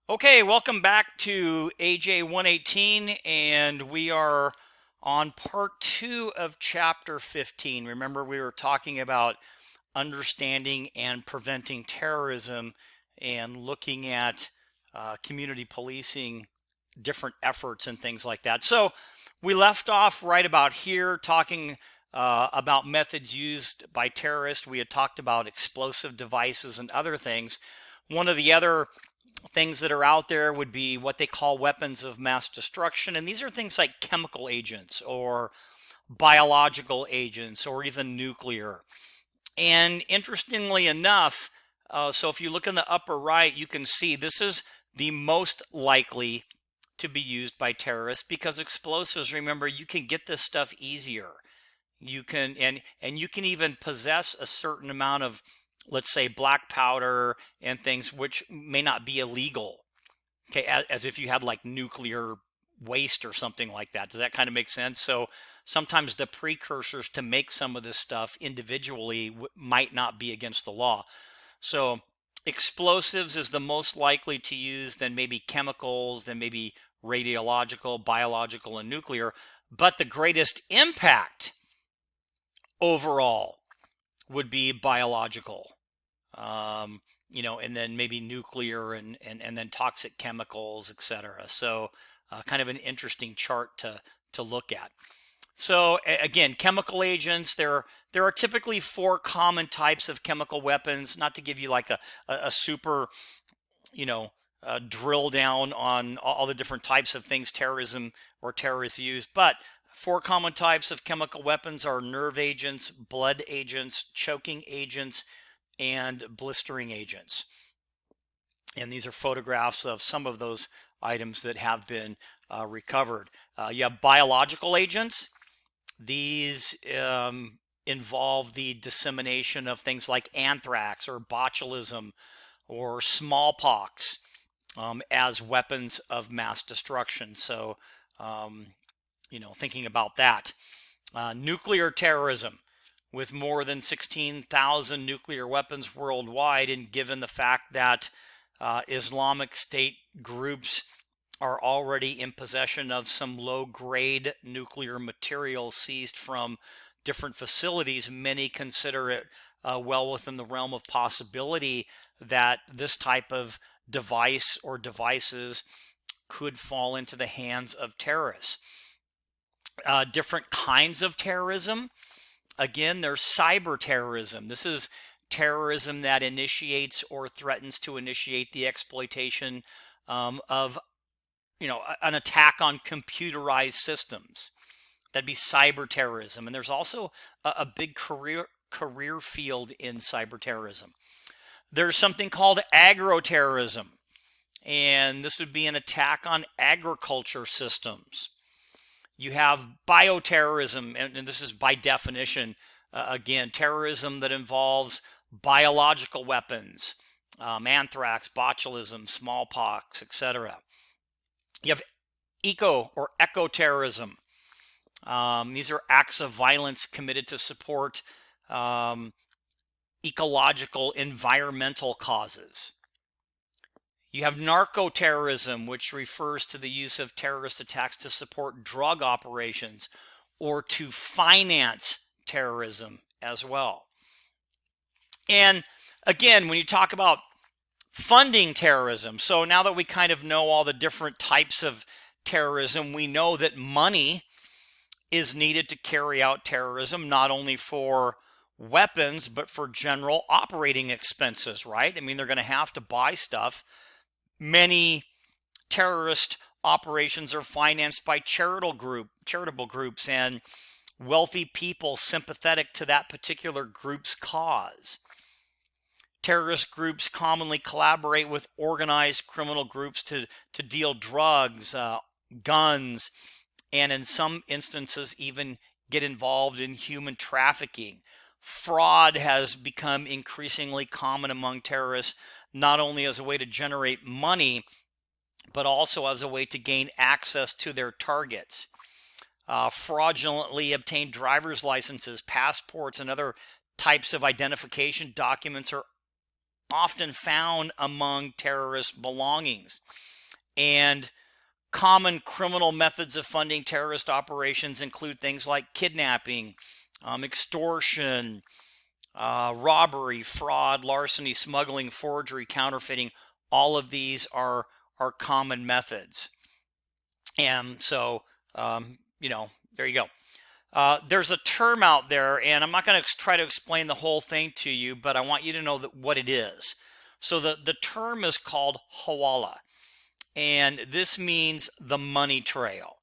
Okay, welcome back to AJ 118, and we are on part two of chapter 15. Remember, we were talking about understanding and preventing terrorism and looking at community policing, different efforts, and things like that. So, we left off right about here talking about methods used by terrorists. We had talked about explosive devices and other things. One of the other things that are out there would be what they call weapons of mass destruction. And these are things like chemical agents or biological agents or even nuclear. And interestingly enough, so if you look in the upper right, you can see this is the most likely to be used by terrorists because explosives, remember, you can get this stuff easier. You can and you can even possess a certain amount of, let's say, black powder and things which may not be illegal. Okay, as if you had like nuclear waste or something like that. Does that kind of make sense? So sometimes the precursors to make some of this stuff individually might not be against the law. So explosives is the most likely to use, then maybe chemicals, then maybe radiological, biological, and nuclear. But the greatest impact overall would be biological, and then maybe nuclear and then toxic chemicals, etc. So kind of an interesting chart to look at. So again, chemical agents, there are typically four common types of chemical weapons, not to give you like a super, you know, drill down on all the different types of things terrorism or terrorists use, but four common types of chemical weapons are nerve agents, blood agents, choking agents, and blistering agents. And these are photographs of some of those items that have been recovered. You have biological agents. These involve the dissemination of things like anthrax or botulism or smallpox as weapons of mass destruction. So, thinking about that. Nuclear terrorism, with more than 16,000 nuclear weapons worldwide, and given the fact that Islamic State groups are already in possession of some low-grade nuclear material seized from different facilities, many consider it well within the realm of possibility that this type of device or devices could fall into the hands of terrorists. Different kinds of terrorism. Again, there's cyber terrorism. This is terrorism that initiates or threatens to initiate the exploitation of, an attack on computerized systems. That'd be cyber terrorism. And there's also a big career field in cyber terrorism. There's something called agroterrorism, and this would be an attack on agriculture systems. You have bioterrorism, and this is by definition, again, terrorism that involves biological weapons, anthrax, botulism, smallpox, etc. You have eco or ecoterrorism. These are acts of violence committed to support ecological, environmental causes. You have narco-terrorism, which refers to the use of terrorist attacks to support drug operations or to finance terrorism as well. And again, when you talk about funding terrorism, so now that we kind of know all the different types of terrorism, we know that money is needed to carry out terrorism, not only for weapons, but for general operating expenses, right? I mean, they're going to have to buy stuff. Many terrorist operations are financed by charitable groups and wealthy people sympathetic to that particular group's cause. Terrorist groups commonly collaborate with organized criminal groups to deal drugs, guns, and in some instances even get involved in human trafficking. Fraud has become increasingly common among terrorists, not only as a way to generate money, but also as a way to gain access to their targets. Fraudulently obtained driver's licenses, passports, and other types of identification documents are often found among terrorist belongings. And common criminal methods of funding terrorist operations include things like kidnapping, extortion, robbery, fraud, larceny, smuggling, forgery, counterfeiting. All of these are common methods. And so, there you go. There's a term out there, and I'm not going to try to explain the whole thing to you, but I want you to know what it is. So the term is called hawala, and this means the money trail.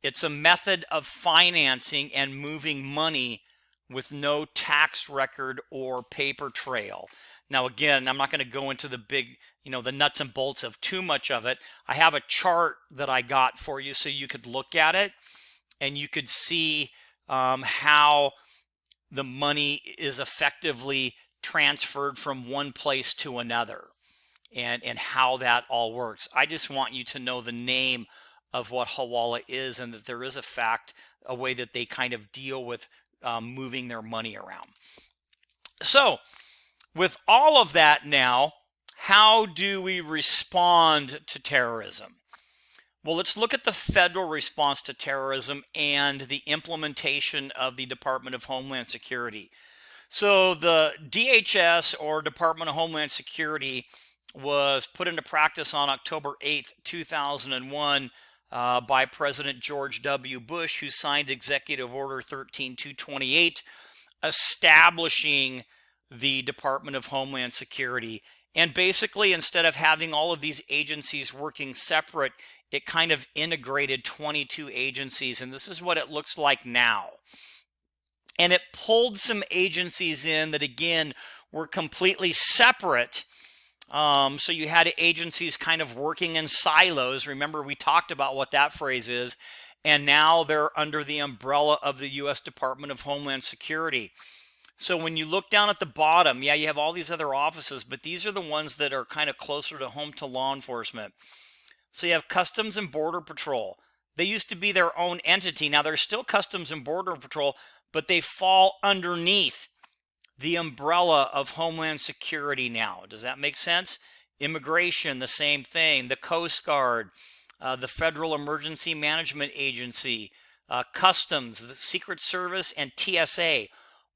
It's a method of financing and moving money with no tax record or paper trail. Now, again, I'm not going to go into the big, the nuts and bolts of too much of it. I have a chart that I got for you so you could look at it and you could see how the money is effectively transferred from one place to another and how that all works. I just want you to know the name of what hawala is and that there is a way that they kind of deal with moving their money around. So with all of that now, how do we respond to terrorism? Well, let's look at the federal response to terrorism and the implementation of the Department of Homeland Security. So the DHS, or Department of Homeland Security, was put into practice on October 8th, 2001 by President George W. Bush, who signed Executive Order 13228, establishing the Department of Homeland Security. And basically, instead of having all of these agencies working separate, it kind of integrated 22 agencies, and this is what it looks like now. And it pulled some agencies in that, again, were completely separate. So you had agencies kind of working in silos. Remember, we talked about what that phrase is. And now they're under the umbrella of the U.S. Department of Homeland Security. So when you look down at the bottom, yeah, you have all these other offices, but these are the ones that are kind of closer to home to law enforcement. So you have Customs and Border Patrol. They used to be their own entity. Now they're still Customs and Border Patrol, but they fall underneath the umbrella of Homeland Security now. Does that make sense? Immigration, the same thing. The Coast Guard, the Federal Emergency Management Agency, Customs, the Secret Service, and TSA.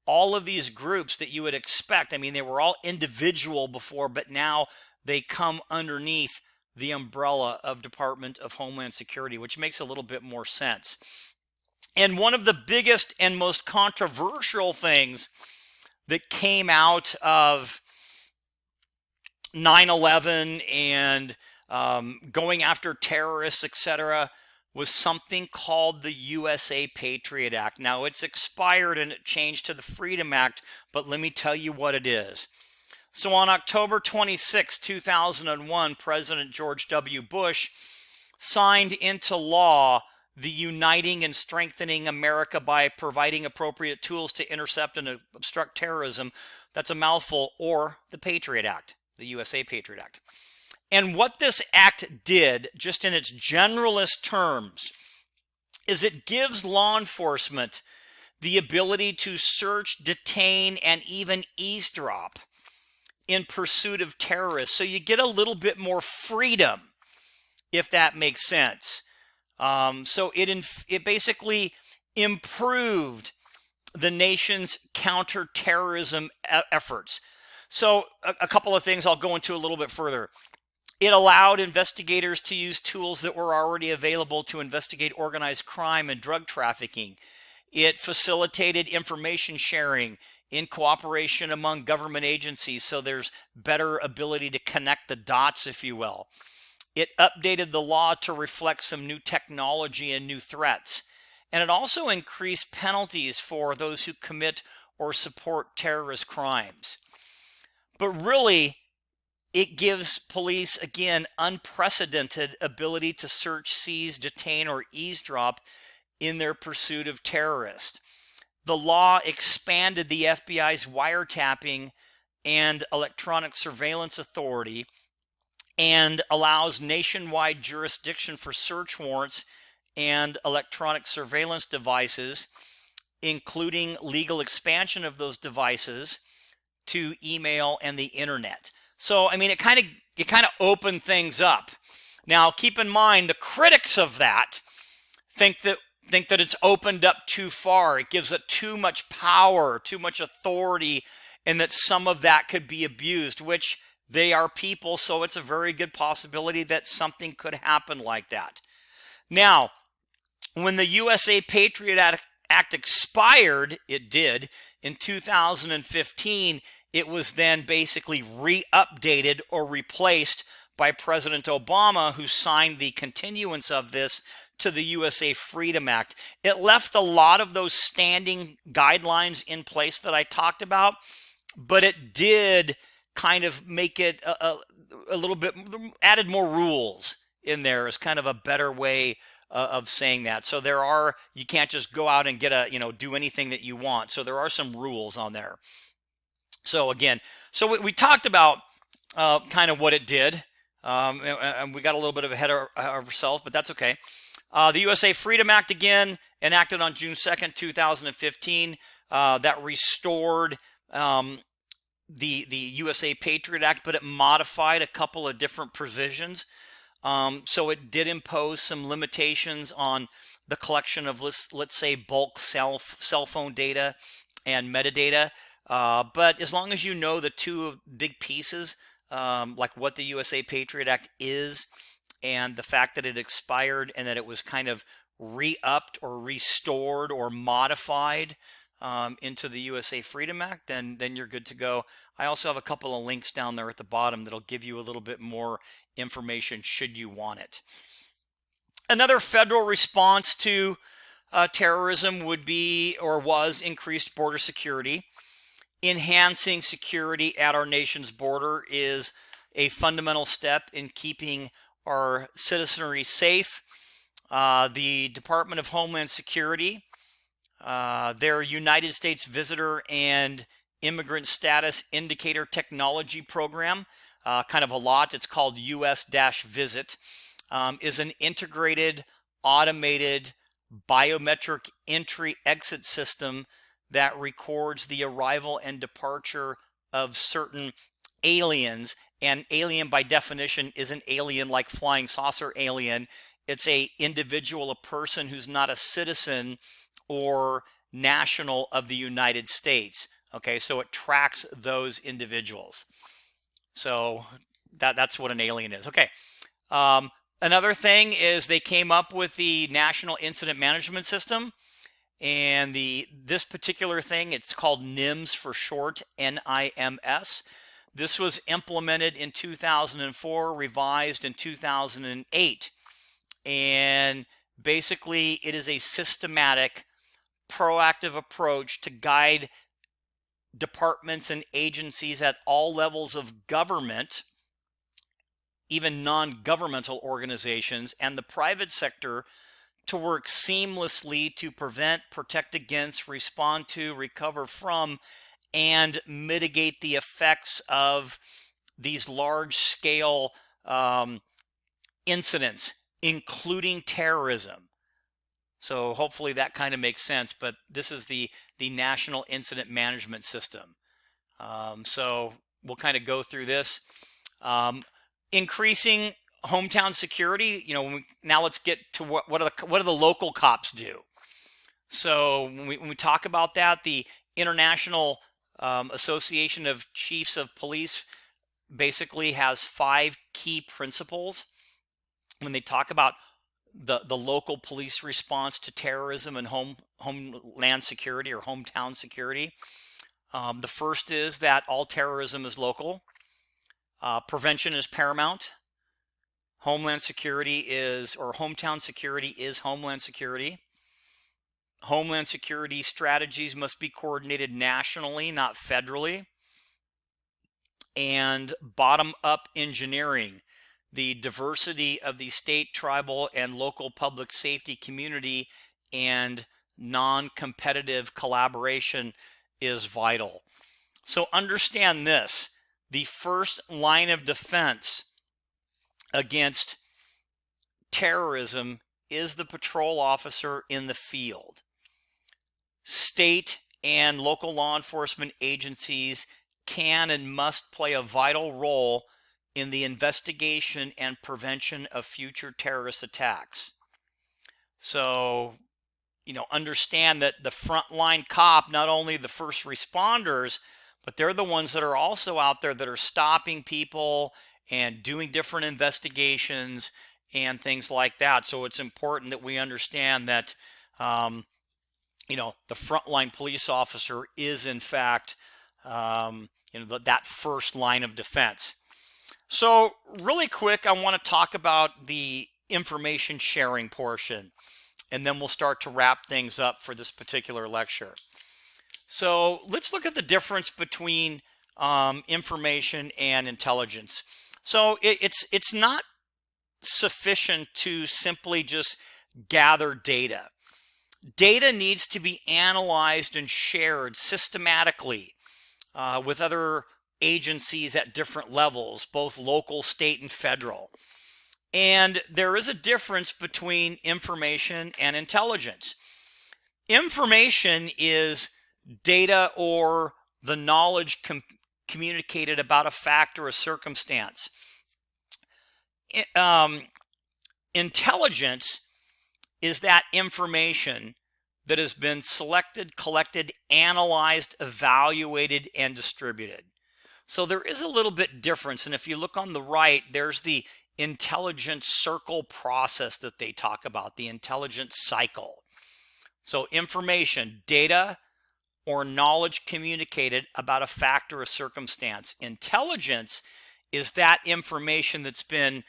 All of these groups that you would expect. I mean, they were all individual before, but now they come underneath the umbrella of Department of Homeland Security, which makes a little bit more sense. And one of the biggest and most controversial things that came out of 9/11 and going after terrorists, etc., was something called the USA Patriot Act. Now, it's expired and it changed to the Freedom Act, but let me tell you what it is. So on October 26, 2001, President George W. Bush signed into law the Uniting and Strengthening America by Providing Appropriate Tools to Intercept and Obstruct Terrorism. That's a mouthful, or the Patriot Act, the USA Patriot Act. And what this act did, just in its generalist terms, is it gives law enforcement the ability to search, detain, and even eavesdrop in pursuit of terrorists. So you get a little bit more freedom, if that makes sense. So it basically improved the nation's counterterrorism efforts. So a couple of things I'll go into a little bit further. It allowed investigators to use tools that were already available to investigate organized crime and drug trafficking. It facilitated information sharing in cooperation among government agencies, so there's better ability to connect the dots, if you will. It updated the law to reflect some new technology and new threats. And it also increased penalties for those who commit or support terrorist crimes. But really, it gives police, again, unprecedented ability to search, seize, detain, or eavesdrop in their pursuit of terrorists. The law expanded the FBI's wiretapping and electronic surveillance authority and allows nationwide jurisdiction for search warrants and electronic surveillance devices, including legal expansion of those devices to email and the internet. So, I mean, it kind of opened things up. Now, keep in mind, the critics of that think that it's opened up too far. It gives it too much power, too much authority, and that some of that could be abused, which they are people, so it's a very good possibility that something could happen like that. Now, when the USA Patriot Act expired, it did, in 2015, it was then basically re-updated or replaced by President Obama, who signed the continuance of this to the USA Freedom Act. It left a lot of those standing guidelines in place that I talked about, but it did kind of make it a little bit, added more rules in there is kind of a better way of saying that. So you can't just go out and get do anything that you want. So there are some rules on there. So again, we talked about kind of what it did. And we got a little bit ahead of ourselves, but that's okay. The USA Freedom Act, again, enacted on June 2nd, 2015, that restored the USA Patriot Act, but it modified a couple of different provisions. So it did impose some limitations on the collection of, let's say, bulk cell phone data and metadata. But as long as you know the two big pieces, like what the USA Patriot Act is and the fact that it expired and that it was kind of re-upped or restored or modified into the USA Freedom Act, then you're good to go. I also have a couple of links down there at the bottom that'll give you a little bit more information should you want it. Another federal response to terrorism would be or was increased border security. Enhancing security at our nation's border is a fundamental step in keeping our citizenry safe. The Department of Homeland Security, their United States Visitor and Immigrant Status Indicator Technology Program, kind of a lot, it's called US-Visit, is an integrated, automated biometric entry-exit system that records the arrival and departure of certain aliens. And alien, by definition, is an alien like flying saucer alien. It's a individual, a person who's not a citizen or national of the United States. Okay, so it tracks those individuals. So that's what an alien is. Okay. Another thing is they came up with the National Incident Management System. And this particular thing, it's called NIMS for short, NIMS. This was implemented in 2004, revised in 2008. And basically, it is a systematic, proactive approach to guide departments and agencies at all levels of government, even non-governmental organizations, and the private sector to work seamlessly to prevent, protect against, respond to, recover from, and mitigate the effects of these large-scale incidents, including terrorism. So hopefully that kind of makes sense, but this is the National Incident Management System. So we'll kind of go through this. Increasing hometown security, now let's get to what do the local cops do. So when we talk about that, the International Association of Chiefs of Police basically has 5 key principles when they talk about the local police response to terrorism and homeland security or hometown security. The first is that all terrorism is local. Prevention is paramount. Homeland security is, or hometown security is homeland security. Homeland security strategies must be coordinated nationally, not federally. And bottom-up engineering. The diversity of the state, tribal, and local public safety community and non-competitive collaboration is vital. So understand this. The first line of defense against terrorism is the patrol officer in the field. State and local law enforcement agencies can and must play a vital role in the investigation and prevention of future terrorist attacks. So, understand that the frontline cop, not only the first responders, but they're the ones that are also out there that are stopping people and doing different investigations and things like that. So it's important that we understand that, the frontline police officer is in fact, that first line of defense. So really quick, I want to talk about the information sharing portion, and then we'll start to wrap things up for this particular lecture. So let's look at the difference between information and intelligence. So it's not sufficient to simply just gather data. Data needs to be analyzed and shared systematically with other agencies at different levels, both local, state, and federal. And there is a difference between information and intelligence. Information is data or the knowledge communicated about a fact or a circumstance. Intelligence is that information that has been selected, collected, analyzed, evaluated, and distributed. So there is a little bit difference. And if you look on the right, there's the intelligence circle process that they talk about, the intelligence cycle. So information, data, or knowledge communicated about a fact or a circumstance. Intelligence is that information that's been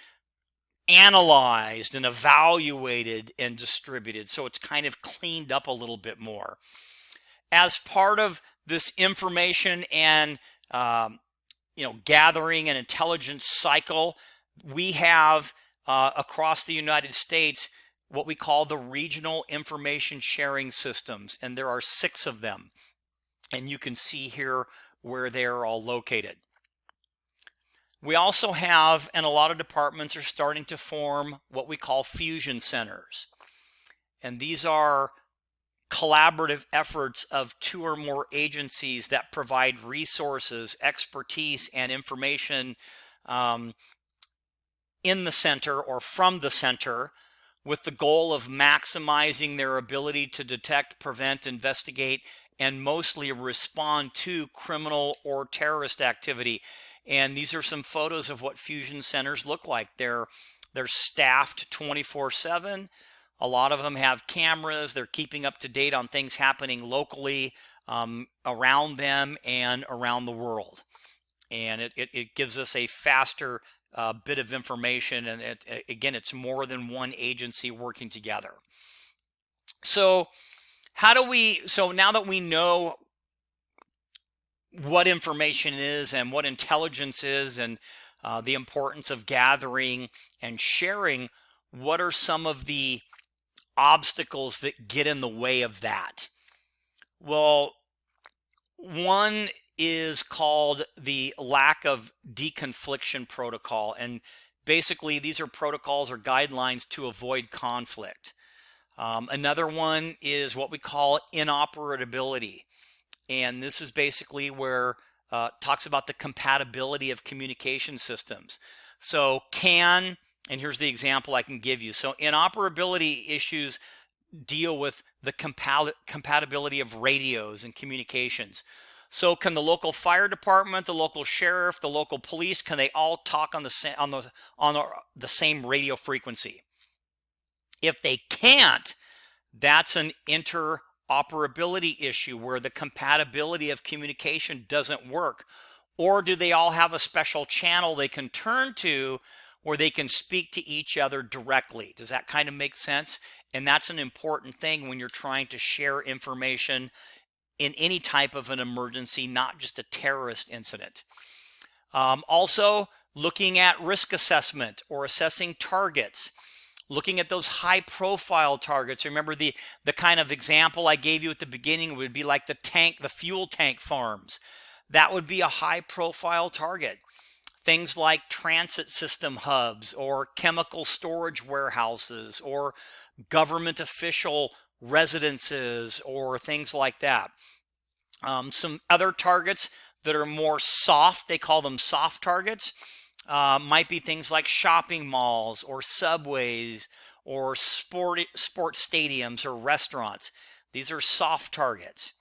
analyzed and evaluated and distributed. So it's kind of cleaned up a little bit more. As part of this information and gathering and intelligence cycle, we have across the United States what we call the regional information sharing systems, and there are 6 of them. And you can see here where they're all located. We also have, and a lot of departments are starting to form what we call fusion centers. And these are collaborative efforts of 2 or more agencies that provide resources, expertise, and information in the center or from the center, with the goal of maximizing their ability to detect, prevent, investigate, and mostly respond to criminal or terrorist activity. And these are some photos of what fusion centers look like. They're staffed 24/7. A lot of them have cameras. They're keeping up to date on things happening locally around them and around the world. And it gives us a faster bit of information. And again, it's more than one agency working together. So now that we know what information is and what intelligence is, and the importance of gathering and sharing, what are some of the obstacles that get in the way of that? Well, one is called the lack of deconfliction protocol. And basically, these are protocols or guidelines to avoid conflict. Another one is what we call inoperability. And this is basically where it talks about the compatibility of communication systems. So and here's the example I can give you. So inoperability issues deal with the compatibility of radios and communications. So can the local fire department, the local sheriff, the local police, can they all talk on the same radio frequency? If they can't, that's an interoperability issue where the compatibility of communication doesn't work. Or do they all have a special channel they can turn to where they can speak to each other directly? Does that kind of make sense? And that's an important thing when you're trying to share information in any type of an emergency, not just a terrorist incident. Also, looking at risk assessment or assessing targets. Looking at those high profile targets. Remember the kind of example I gave you at the beginning would be like the fuel tank farms. That would be a high profile target. Things like transit system hubs or chemical storage warehouses or government official residences or things like that. Some other targets, that are more soft. They call them soft targets. Might be things like shopping malls or subways or sports stadiums or restaurants. These are soft targets.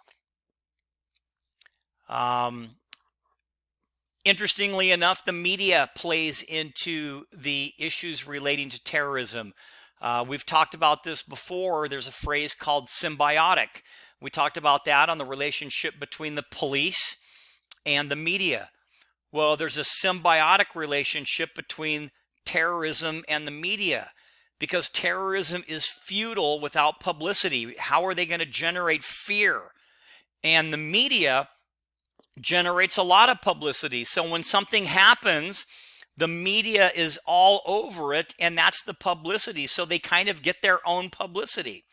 Interestingly enough, the media plays into the issues relating to terrorism. We've talked about this before. There's a phrase called symbiotic. We talked about that on the relationship between the police and the media. Well, there's a symbiotic relationship between terrorism and the media because terrorism is futile without publicity. How are they going to generate fear? And the media generates a lot of publicity. So when something happens, the media is all over it, and that's the publicity. So they kind of get their own publicity.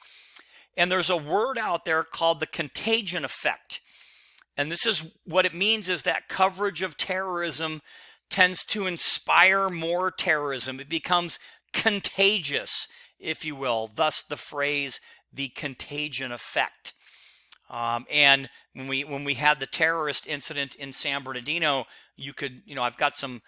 And there's a word out there called the contagion effect. And this is what it means is that coverage of terrorism tends to inspire more terrorism. It becomes contagious, if you will. Thus the phrase, the contagion effect. And when we had the terrorist incident in San Bernardino, I've got some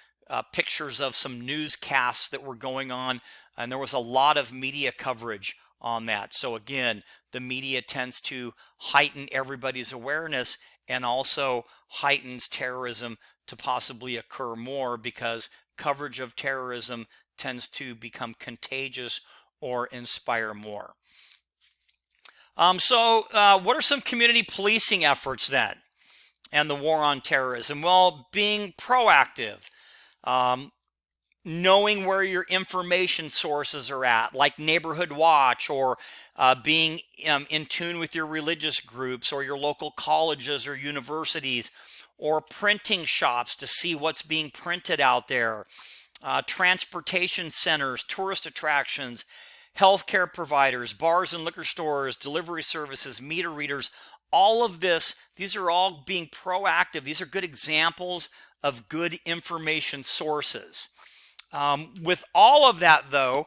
pictures of some newscasts that were going on, and there was a lot of media coverage on that. So again, the media tends to heighten everybody's awareness and also heightens terrorism to possibly occur more because coverage of terrorism tends to become contagious or inspire more. What are some community policing efforts then and the war on terrorism? Well, being proactive, knowing where your information sources are at, like Neighborhood Watch, or being in tune with your religious groups or your local colleges or universities, or printing shops to see what's being printed out there, transportation centers, tourist attractions, healthcare providers, bars and liquor stores, delivery services, meter readers, all of this, these are all being proactive. These are good examples of good information sources. With all of that, though,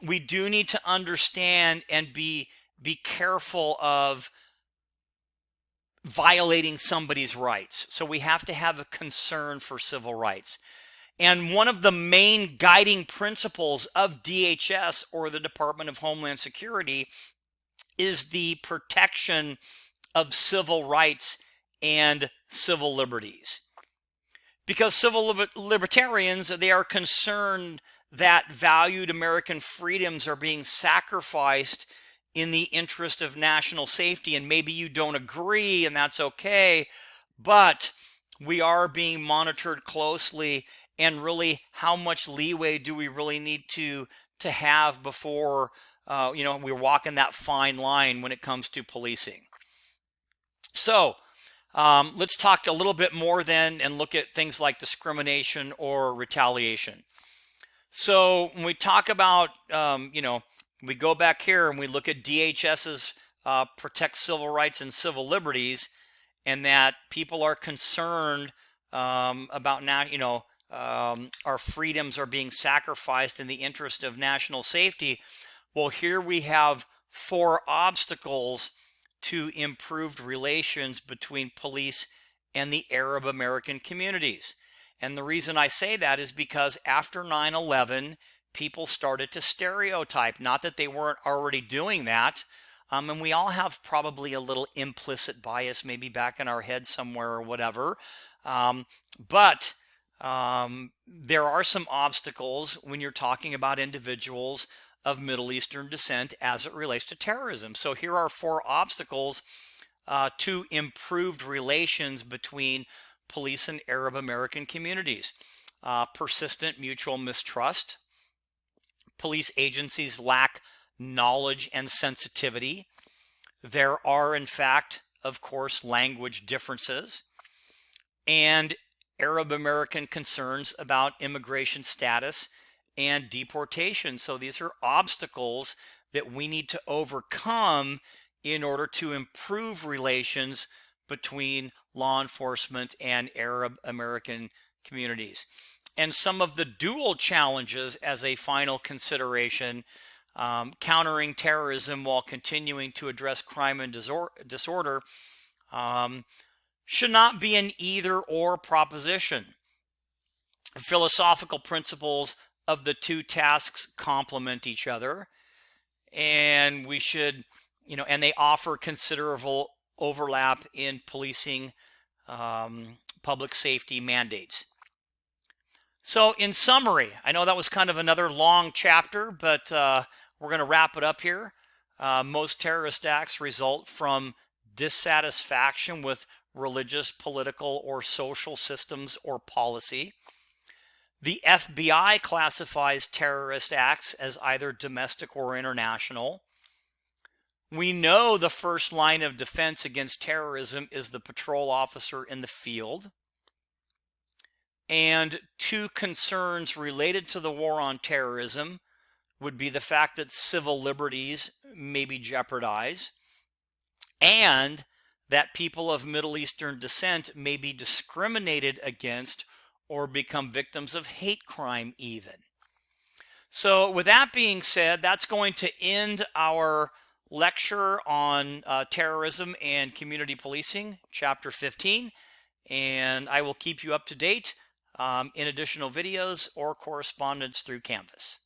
we do need to understand and be careful of violating somebody's rights. So we have to have a concern for civil rights. And one of the main guiding principles of DHS, or the Department of Homeland Security, is the protection of civil rights and civil liberties. Because civil libertarians, they are concerned that valued American freedoms are being sacrificed in the interest of national safety. And maybe you don't agree, and that's okay, but we are being monitored closely. And really, how much leeway do we really need to have before we're walking that fine line when it comes to policing? So let's talk a little bit more then and look at things like discrimination or retaliation. So when we talk about, we go back here and we look at DHS's protect civil rights and civil liberties, and that people are concerned about now, our freedoms are being sacrificed in the interest of national safety. Well, here we have 4 obstacles to improved relations between police and the Arab American communities. And the reason I say that is because after 9/11, people started to stereotype, not that they weren't already doing that. And we all have probably a little implicit bias, maybe back in our head somewhere or whatever. But there are some obstacles when you're talking about individuals of Middle Eastern descent as it relates to terrorism. So here are 4 obstacles to improved relations between police and Arab American communities. Persistent mutual mistrust. Police agencies lack knowledge and sensitivity. There are, in fact, of course, language differences. And Arab American concerns about immigration status and deportation. So these are obstacles that we need to overcome in order to improve relations between law enforcement and Arab American communities. And some of the dual challenges as a final consideration, countering terrorism while continuing to address crime and disorder. should not be an either or proposition. Philosophical principles of the two tasks complement each other, and we should, and they offer considerable overlap in policing public safety mandates. So, in summary, I know that was kind of another long chapter, but we're going to wrap it up here. Most terrorist acts result from dissatisfaction with religious, political, or social systems or policy. The FBI classifies terrorist acts as either domestic or international. We know the first line of defense against terrorism is the patrol officer in the field. And two concerns related to the war on terrorism would be the fact that civil liberties may be jeopardized and that people of Middle Eastern descent may be discriminated against or become victims of hate crime even. So with that being said, that's going to end our lecture on terrorism and community policing, chapter 15, and I will keep you up to date in additional videos or correspondence through Canvas.